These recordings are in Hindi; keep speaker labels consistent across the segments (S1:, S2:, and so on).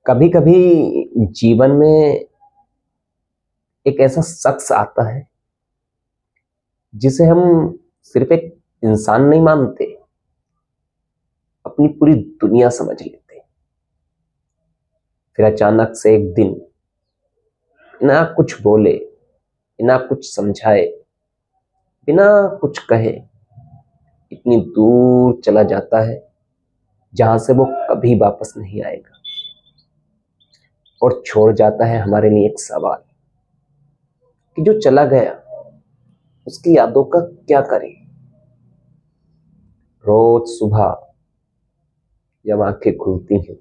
S1: कभी कभी जीवन में एक ऐसा शख्स आता है जिसे हम सिर्फ एक इंसान नहीं मानते, अपनी पूरी दुनिया समझ लेते हैं। फिर अचानक से एक दिन बिना कुछ बोले, बिना कुछ समझाए, बिना कुछ कहे इतनी दूर चला जाता है जहां से वो कभी वापस नहीं आएगा, और छोड़ जाता है हमारे लिए एक सवाल कि जो चला गया उसकी यादों का क्या करें। रोज सुबह जब आंखें खुलती हैं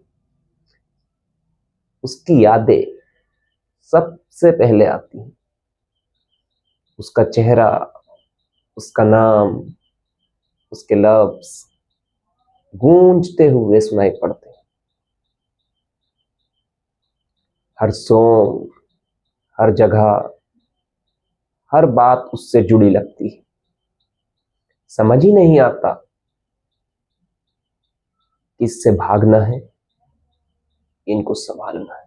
S1: उसकी यादें सबसे पहले आती हैं। उसका चेहरा, उसका नाम, उसके लफ्ज गूंजते हुए सुनाई पड़ते हैं। हर सॉन्ग, हर जगह, हर बात उससे जुड़ी लगती है। समझ ही नहीं आता कि इससे भागना है, इनको संभालना है।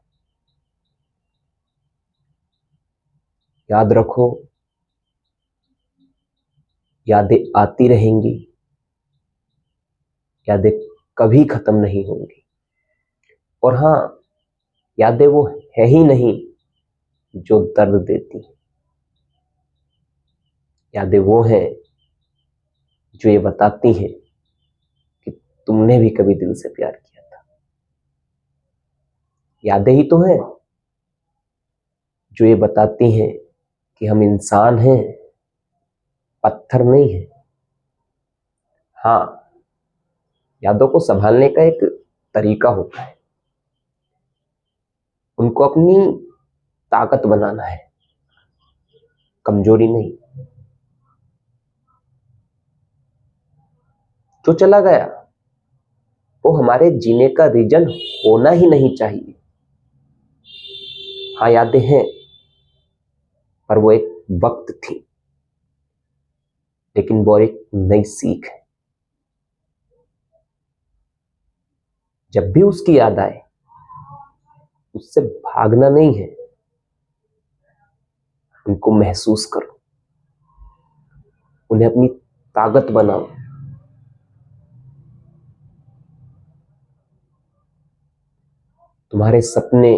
S1: याद रखो, यादें आती रहेंगी, यादें कभी खत्म नहीं होंगी। और हाँ, यादें वो है ही नहीं जो दर्द देती हैं। यादें वो हैं जो ये बताती हैं कि तुमने भी कभी दिल से प्यार किया था। यादें ही तो हैं जो ये बताती हैं कि हम इंसान हैं, पत्थर नहीं है। हाँ, यादों को संभालने का एक तरीका होता है। उनको अपनी ताकत बनाना है, कमजोरी नहीं। जो चला गया वो हमारे जीने का रीजन होना ही नहीं चाहिए। हाँ, यादें हैं, पर वो एक वक्त थी, लेकिन वो एक नई सीख है। जब भी उसकी याद आए उससे भागना नहीं है, उनको महसूस करो, उन्हें अपनी ताकत बनाओ। तुम्हारे सपने,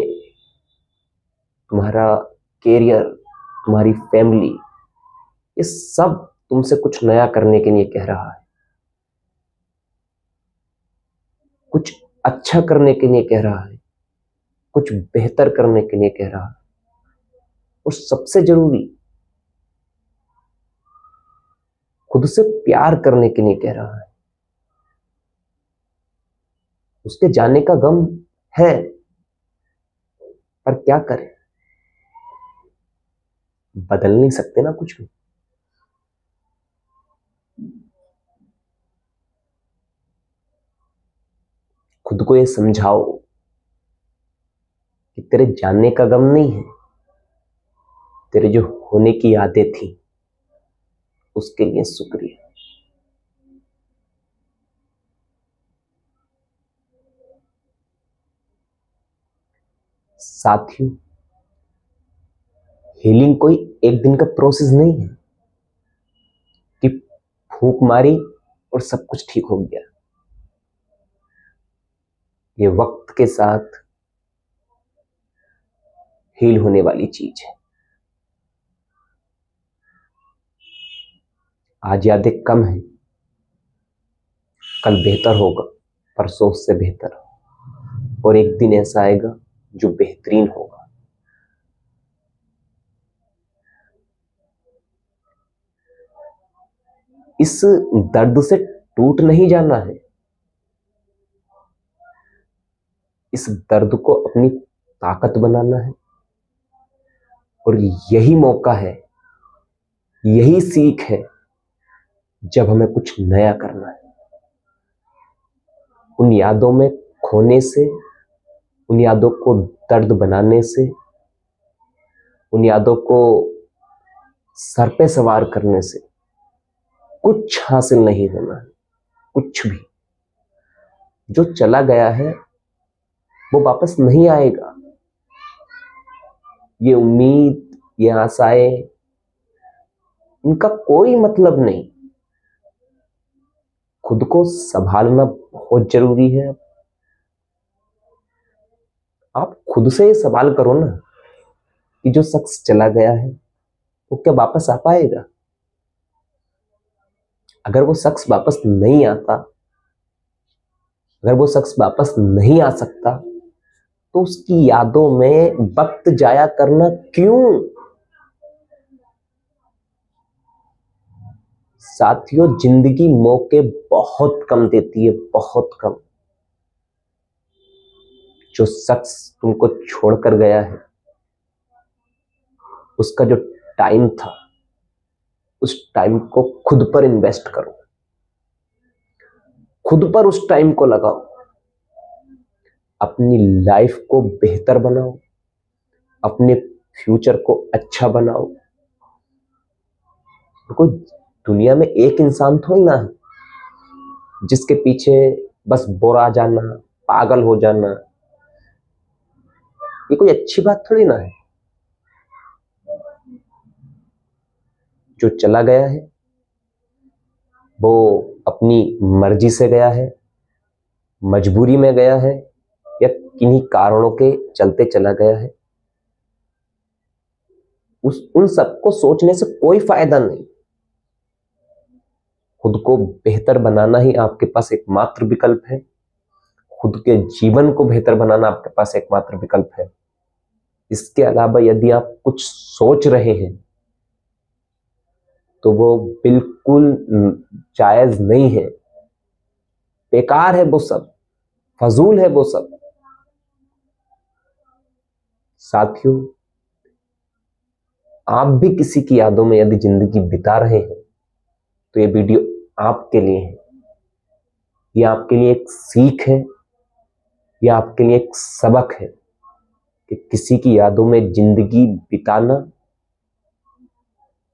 S1: तुम्हारा कैरियर, तुम्हारी फैमिली, ये सब तुमसे कुछ नया करने के लिए कह रहा है, कुछ अच्छा करने के लिए कह रहा है, कुछ बेहतर करने के लिए कह रहा है। और सबसे जरूरी, खुद से प्यार करने के लिए कह रहा है। उसके जाने का गम है, पर क्या करें, बदल नहीं सकते ना कुछ भी। खुद को ये समझाओ कि तेरे जानने का गम नहीं है, तेरे जो होने की आदत थी उसके लिए शुक्रिया। साथियों, हीलिंग कोई एक दिन का प्रोसेस नहीं है कि फूंक मारी और सब कुछ ठीक हो गया। ये वक्त के साथ हील होने वाली चीज है। आज यादें कम है, कल बेहतर होगा, परसों से बेहतर, और एक दिन ऐसा आएगा जो बेहतरीन होगा। इस दर्द से टूट नहीं जाना है, इस दर्द को अपनी ताकत बनाना है। और यही मौका है, यही सीख है जब हमें कुछ नया करना है। उन यादों में खोने से, उन यादों को दर्द बनाने से, उन यादों को सर पे सवार करने से कुछ हासिल नहीं होना है, कुछ भी। जो चला गया है वो वापस नहीं आएगा। ये उम्मीद, ये आशाएं, इनका कोई मतलब नहीं। खुद को संभालना बहुत जरूरी है। आप खुद से सवाल करो ना कि जो शख्स चला गया है वो क्या वापस आ पाएगा? अगर वो शख्स वापस नहीं आता, अगर वो शख्स वापस नहीं आ सकता, तो उसकी यादों में वक्त जाया करना क्यों? साथियों, जिंदगी मौके बहुत कम देती है, बहुत कम। जो शख्स तुमको छोड़कर गया है, उसका जो टाइम था, उस टाइम को खुद पर इन्वेस्ट करो, खुद पर उस टाइम को लगाओ, अपनी लाइफ को बेहतर बनाओ, अपने फ्यूचर को अच्छा बनाओ। कोई दुनिया में एक इंसान थोड़ी ना है जिसके पीछे बस बुरा जाना, पागल हो जाना, ये कोई अच्छी बात थोड़ी ना है। जो चला गया है वो अपनी मर्जी से गया है, मजबूरी में गया है, या किन्हीं कारणों के चलते चला गया है। उन सबको सोचने से कोई फायदा नहीं। खुद को बेहतर बनाना ही आपके पास एकमात्र विकल्प है। खुद के जीवन को बेहतर बनाना आपके पास एकमात्र विकल्प है। इसके अलावा यदि आप कुछ सोच रहे हैं तो वो बिल्कुल जायज नहीं है, बेकार है वो सब, फजूल है वो सब। साथियों, आप भी किसी की यादों में यदि जिंदगी बिता रहे हैं तो ये वीडियो आपके लिए है। ये आपके लिए एक सीख है, ये आपके लिए एक सबक है कि किसी की यादों में जिंदगी बिताना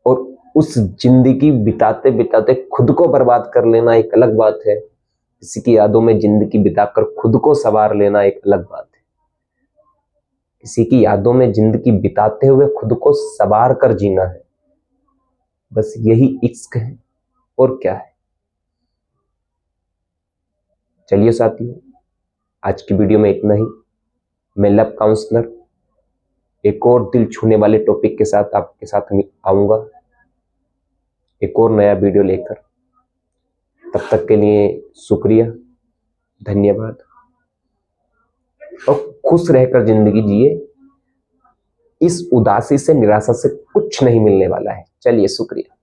S1: और उस जिंदगी बिताते बिताते खुद को बर्बाद कर लेना एक अलग बात है। किसी की यादों में जिंदगी बिताकर खुद को संवार लेना एक अलग बात है। किसी की यादों में जिंदगी बिताते हुए खुद को संवार कर जीना है, बस यही इश्क है और क्या है। चलिए साथियों, आज की वीडियो में इतना ही। मैं लव काउंसलर एक और दिल छूने वाले टॉपिक के साथ आपके साथ आऊंगा, एक और नया वीडियो लेकर। तब तक के लिए शुक्रिया, धन्यवाद, और खुश रहकर जिंदगी जिए। इस उदासी से, निराशा से कुछ नहीं मिलने वाला है। चलिए, शुक्रिया।